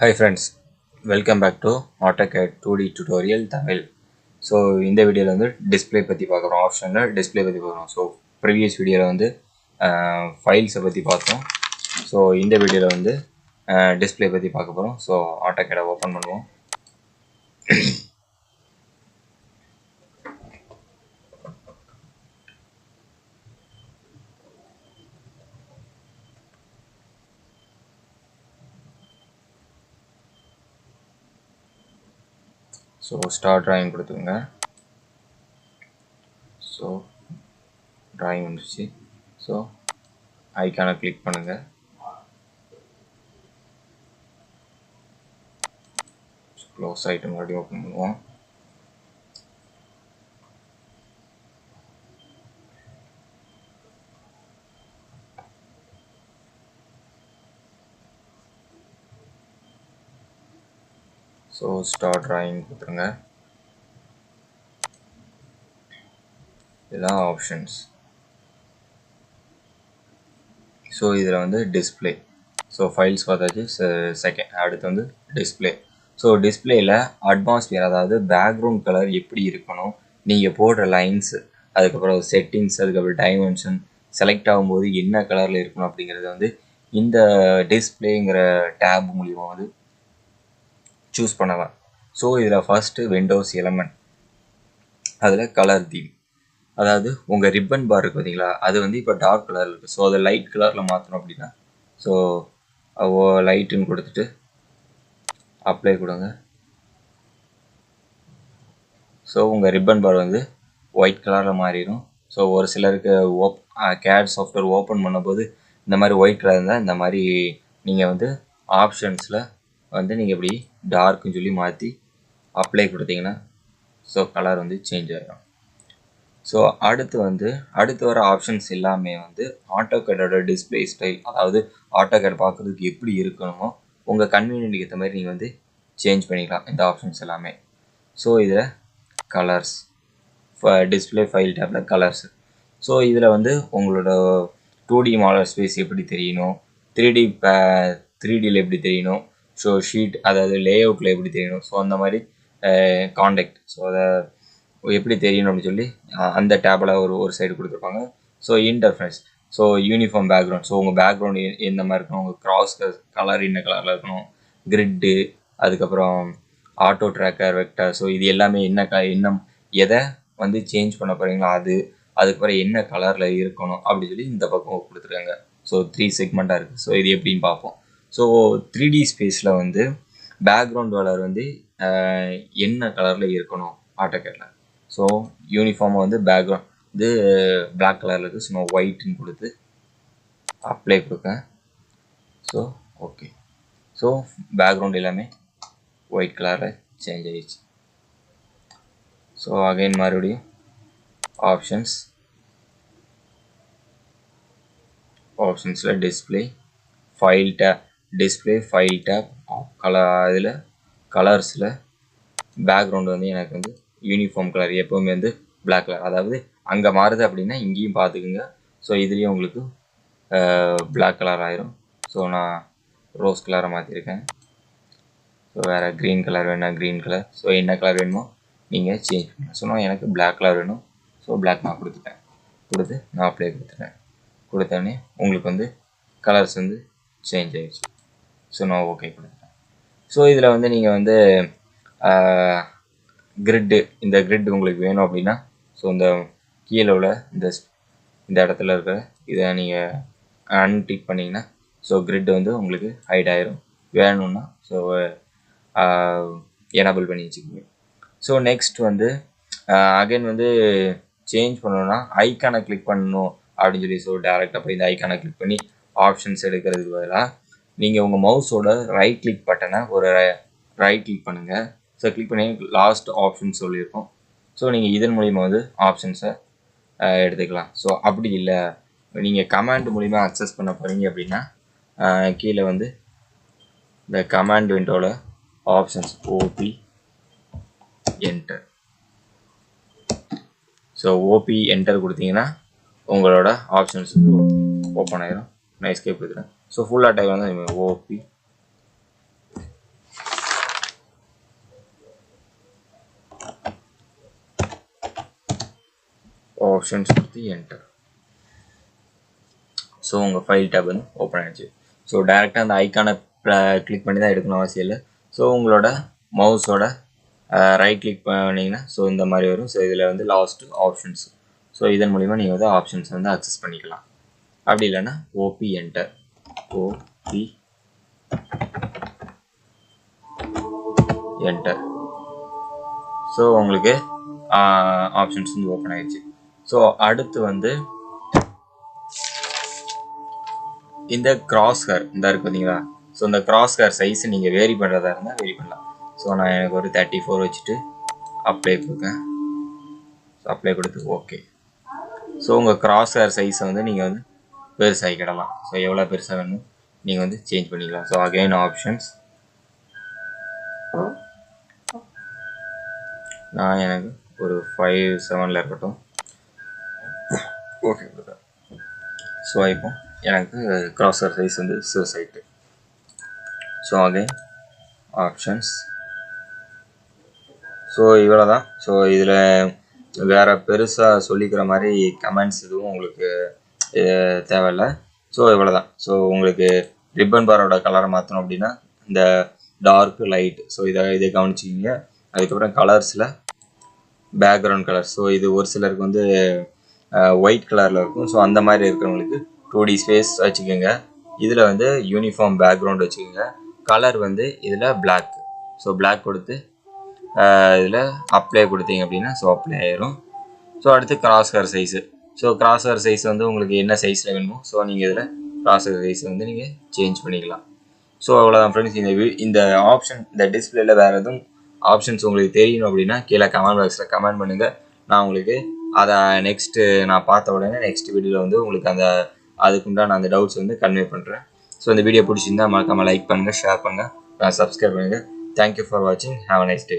Hi friends, welcome back to AutoCAD 2D tutorial Tamil. So இந்த வீடியோவில் வந்து display பற்றி பார்க்குறோம். ஆப்ஷனில் டிஸ்பிளே பற்றி பார்க்குறோம். ஸோ ப்ரீவியஸ் வீடியோவில் வந்து ஃபைல்ஸை பற்றி பார்த்தோம். ஸோ இந்த வீடியோவில் வந்து டிஸ்பிளே பற்றி பார்க்க போகிறோம். ஸோ AutoCAD ஓப்பன் பண்ணுவோம். ஸோ ஸ்டார்ட் டிராயிங் கொடுத்துங்க. ஸோ டிராயிங் வந்துச்சு. ஸோ ஐக்கானை கிளிக் பண்ணுங்கள். க்ளோஸ் ஆகிட்டு மறுபடியும் ஓப்பன் பண்ணுவோம். ஸோ ஸ்டார்ட் டிராயிங் கொடுத்துருங்க. இதெல்லாம் ஆப்ஷன்ஸ். ஸோ இதில் வந்து டிஸ்பிளே. ஸோ ஃபைல்ஸ் பார்த்தாச்சு. செகண்ட் அடுத்து வந்து டிஸ்பிளே. ஸோ டிஸ்பிளேயில் அட்மாஸ்பியர், அதாவது பேக்ரவுண்ட் கலர் எப்படி இருக்கணும், நீங்கள் போடுற லைன்ஸு, அதுக்கப்புறம் செட்டிங்ஸ், அதுக்கப்புறம் டைமென்ஷன் செலக்ட் ஆகும்போது என்ன கலரில் இருக்கணும் அப்படிங்கிறத வந்து இந்த டிஸ்பிளேங்கிற டேப் மூலிமா வந்து சூஸ் பண்ணலாம். ஸோ இதில் ஃபஸ்ட்டு விண்டோஸ் எலமெண்ட், அதில் கலர் தீம், அதாவது உங்கள் ரிப்பன் பார் இருக்குது பார்த்தீங்களா, அது வந்து இப்போ டார்க் கலர் இருக்குது. ஸோ அதை லைட் கலரில் மாற்றணும் அப்படின்னா ஸோ லைட்டுன்னு கொடுத்துட்டு அப்ளை கொடுங்க. ஸோ உங்கள் ரிப்பன் பார் வந்து ஒயிட் கலரில் மாறிடும். ஸோ ஒரு சிலருக்கு கேட் சாஃப்ட்வேர் ஓப்பன் பண்ணும்போது இந்த மாதிரி ஒயிட் கலர் இருந்தால் இந்த மாதிரி நீங்கள் வந்து ஆப்ஷன்ஸில் வந்து நீங்கள் இப்படி டார்க்குன்னு சொல்லி மாற்றி அப்ளை கொடுத்தீங்கன்னா ஸோ கலர் வந்து சேஞ்ச் ஆகிடும். ஸோ அடுத்து வர ஆப்ஷன்ஸ் எல்லாமே வந்து AutoCADோட டிஸ்பிளே ஸ்டைல், அதாவது AutoCAD பார்க்குறதுக்கு எப்படி இருக்கணுமோ உங்கள் கன்வீனியன்ட்டுக்கு ஏற்ற மாதிரி நீங்கள் வந்து சேஞ்ச் பண்ணிக்கலாம் இந்த ஆப்ஷன்ஸ் எல்லாமே. ஸோ இதில் கலர்ஸ், டிஸ்பிளே ஃபைல் டேப்பில் கலர்ஸ். ஸோ இதில் வந்து உங்களோட 2D மாடல் ஸ்பேஸ் எப்படி தெரியணும், 3Dயில் எப்படி தெரியணும், ஸோ ஷீட் அதாவது லேஅவுட்டில் எப்படி தெரியணும், ஸோ அந்த மாதிரி காண்டாக்ட், ஸோ அதை எப்படி தெரியணும் அப்படின்னு சொல்லி அந்த டேப்பில் ஒரு சைடு கொடுத்துருப்பாங்க. So interface, so uniform background, so உங்கள் பேக்ரவுண்ட் எந்த மாதிரி இருக்கணும், உங்கள் கிராஸ் கலர் என்ன கலரில் இருக்கணும், கிரிட்டு, அதுக்கப்புறம் ஆட்டோ ட்ராக்கர், வெக்டர், ஸோ இது எல்லாமே என்ன எதை வந்து சேஞ்ச் பண்ண போகிறீங்களோ அதுக்கப்புறம் என்ன கலரில் இருக்கணும் அப்படி சொல்லி இந்த பக்கம் கொடுத்துருக்காங்க. ஸோ 3 செக்மெண்ட்டாக இருக்குது. ஸோ இது எப்படின்னு பார்ப்போம். ஸோ 3D ஸ்பேஸில் வந்து பேக்ரவுண்ட் கலர் வந்து என்ன கலரில் இருக்கணும் AutoCADல. ஸோ யூனிஃபார்மாக வந்து பேக்ரவுண்ட் வந்து பிளாக் கலரில் இருக்குது. ஸோ நான் ஒயிட்னு கொடுத்து அப்ளை கொடுப்பேன். So okay. ஸோ பேக்ரவுண்ட் எல்லாமே ஒயிட் கலரில் சேஞ்ச் ஆகிடுச்சு. ஸோ அகைன் மறுபடியும் ஆப்ஷன்ஸில் டிஸ்பிளே ஃபைல் டேப் கலர், அதில் கலர்ஸில் பேக்ரவுண்ட் வந்து எனக்கு வந்து யூனிஃபார்ம் கலர் எப்போவுமே வந்து பிளாக் கலர், அதாவது அங்கே மாறுது அப்படின்னா இங்கேயும் பார்த்துக்குங்க. ஸோ இதுலேயும் உங்களுக்கு பிளாக் கலர் ஆயிரும். ஸோ நான் ரோஸ் கலரை மாற்றிருக்கேன். ஸோ வேறு க்ரீன் கலர் வேணும், க்ரீன் கலர், ஸோ என்ன கலர் வேணுமோ நீங்கள் சேஞ்ச் பண்ணலாம். ஸோ நான் எனக்கு பிளாக் கலர் வேணும். ஸோ பிளாக் நான் கொடுத்து நான் அப்ளை கொடுத்தோடனே உங்களுக்கு வந்து கலர்ஸ் வந்து சேஞ்ச் ஆகிடுச்சு. ஸோ நான் ஓகே கொடுத்துட்டேன். ஸோ இதில் வந்து நீங்கள் வந்து இந்த கிரிட் உங்களுக்கு வேணும் அப்படின்னா ஸோ இந்த கீழே உள்ள இந்த இடத்துல இருக்கிற இதை நீங்கள் அன்டிக் பண்ணிங்கன்னா ஸோ கிரிட் வந்து உங்களுக்கு ஹைட் ஆயிரும். வேணும்னா ஸோ எனபிள் பண்ணி வச்சுக்கோங்க. ஸோ நெக்ஸ்ட் வந்து அகைன் வந்து சேஞ்ச் பண்ணணும்னா ஐக்கானை கிளிக் பண்ணணும் அப்படின்னு சொல்லி ஸோ டேரெக்டாக போய் இந்த ஐக்கானை கிளிக் பண்ணி ஆப்ஷன்ஸ் எடுக்கிறதுக்கு பதிலாக நீங்கள் உங்கள் மவுஸோட ரைட் கிளிக் பட்டனை ரைட் கிளிக் பண்ணுங்கள். ஸோ கிளிக் பண்ணி லாஸ்ட் ஆப்ஷன் சொல்லியிருக்கோம். ஸோ நீங்கள் இதன் மூலிமா வந்து ஆப்ஷன்ஸை எடுத்துக்கலாம். ஸோ அப்படி இல்லை நீங்கள் கமாண்ட் மூலிமா அக்சஸ் பண்ண போகிறீங்க அப்படின்னா கீழே வந்து இந்த கமாண்ட் விண்டோவில் options OP enter. So OP enter கொடுத்தீங்கன்னா உங்களோட ஆப்ஷன்ஸ் ஓப்பன் ஆகிடும். நான் எஸ்கேப் கொடுத்துறேன். ஸோ ஃபுல்லாக டைப் வந்து ஓபி ஆப்ஷன்ஸ் கொடுத்து என்டர். ஸோ உங்கள் ஃபைல் டேப் வந்து ஓப்பன் ஆகிடுச்சு. ஸோ டேரெக்டாக அந்த ஐக்கானை கிளிக் பண்ணி தான் எடுக்கணும் அவசியம் இல்லை. ஸோ உங்களோட மவுஸோட ரைட் கிளிக் பண்ணிங்கன்னா ஸோ இந்த மாதிரி வரும். ஸோ இதில் வந்து லாஸ்ட்டு ஆப்ஷன்ஸ். ஸோ இதன் மூலிமா நீங்கள் வந்து ஆப்ஷன்ஸ் வந்து அக்சஸ் பண்ணிக்கலாம். அப்படி இல்லைன்னா OP enter, OP enter. So உங்களுக்கு ஆப்ஷன்ஸ் வந்து ஓப்பன் ஆகிடுச்சு. ஸோ அடுத்து வந்து இந்த கிராஸ் ஹேர் இந்த இருக்குது பார்த்தீங்களா. ஸோ இந்த கிராஸ் ஹேர் சைஸ் நீங்கள் வேரி பண்ணுறதா இருந்தால் வேரி பண்ணலாம். ஸோ நான் எனக்கு ஒரு 34 வச்சுட்டு அப்ளை கொடுத்தேன். ஸோ அப்ளை கொடுத்து ஓகே. ஸோ உங்கள் கிராஸ் ஹேர் சைஸை வந்து நீங்கள் வந்து பெருசாகிக்கிடலாம். ஸோ எவ்வளோ பெருசாக வேணும் நீங்கள் வந்து சேஞ்ச் பண்ணிக்கலாம். ஸோ அகைன் ஆப்ஷன்ஸ், நான் எனக்கு ஒரு 5-7 இருக்கட்டும். ஓகே கொடுத்தேன். ஸோ இப்போ எனக்கு கிராஸ் ஹேர் சைஸ் வந்து சிவஸ் ஆகிட்டு. So again options. ஸோ இவ்வளோ தான். ஸோ இதில் வேறு பெருசாக சொல்லிக்கிற மாதிரி கமெண்ட்ஸ் எதுவும் உங்களுக்கு தேவையில்லை. ஸோ இவ்வளோ தான். ஸோ உங்களுக்கு ரிப்பன் பாரோட கலரை மாற்றணும் அப்படின்னா இந்த டார்க் லைட், ஸோ இதை கவனிச்சிக்கிங்க. அதுக்கப்புறம் கலர்ஸில் பேக்ரவுண்ட் கலர், ஸோ இது ஒரு சிலருக்கு வந்து ஒயிட் கலரில் இருக்கும். ஸோ அந்த மாதிரி இருக்கிறவங்களுக்கு 2D ஸ்பேஸ் வச்சுக்கோங்க. இதில் வந்து யூனிஃபார்ம் பேக்ரவுண்ட் வச்சுக்கோங்க. கலர் வந்து இதில் பிளாக். ஸோ பிளாக் கொடுத்து இதில் அப்ளை கொடுத்தீங்க அப்படின்னா ஸோ அப்ளை ஆயிரும். ஸோ அடுத்து cross hair size. So cross hair size வந்து உங்களுக்கு என்ன சைஸில் வேணுமோ ஸோ நீங்கள் இதில் கிராஸ் ஹேர் சைஸ் வந்து நீங்கள் சேஞ்ச் பண்ணிக்கலாம். ஸோ அவ்வளோதான் ஃப்ரெண்ட்ஸ். இந்த ஆப்ஷன் இந்த டிஸ்பிளேல வேறு எதுவும் ஆப்ஷன்ஸ் உங்களுக்கு தெரியணும் அப்படின்னா கீழே கமெண்ட் பாக்ஸில் கமெண்ட் பண்ணுங்கள். நான் உங்களுக்கு அதை நெக்ஸ்ட்டு நான் பார்த்த உடனே நெக்ஸ்ட் வீடியோவில் வந்து உங்களுக்கு அதுக்குண்டான அந்த டவுட்ஸ் வந்து கன்வே பண்ணுறேன். ஸோ இந்த வீடியோ பிடிச்சிருந்தா மறக்காமல் லைக் பண்ணுங்கள், ஷேர் பண்ணுங்கள், சப்ஸ்கிரைப் பண்ணுங்கள். தேங்க்யூ ஃபார் வாட்சிங். Have a nice day.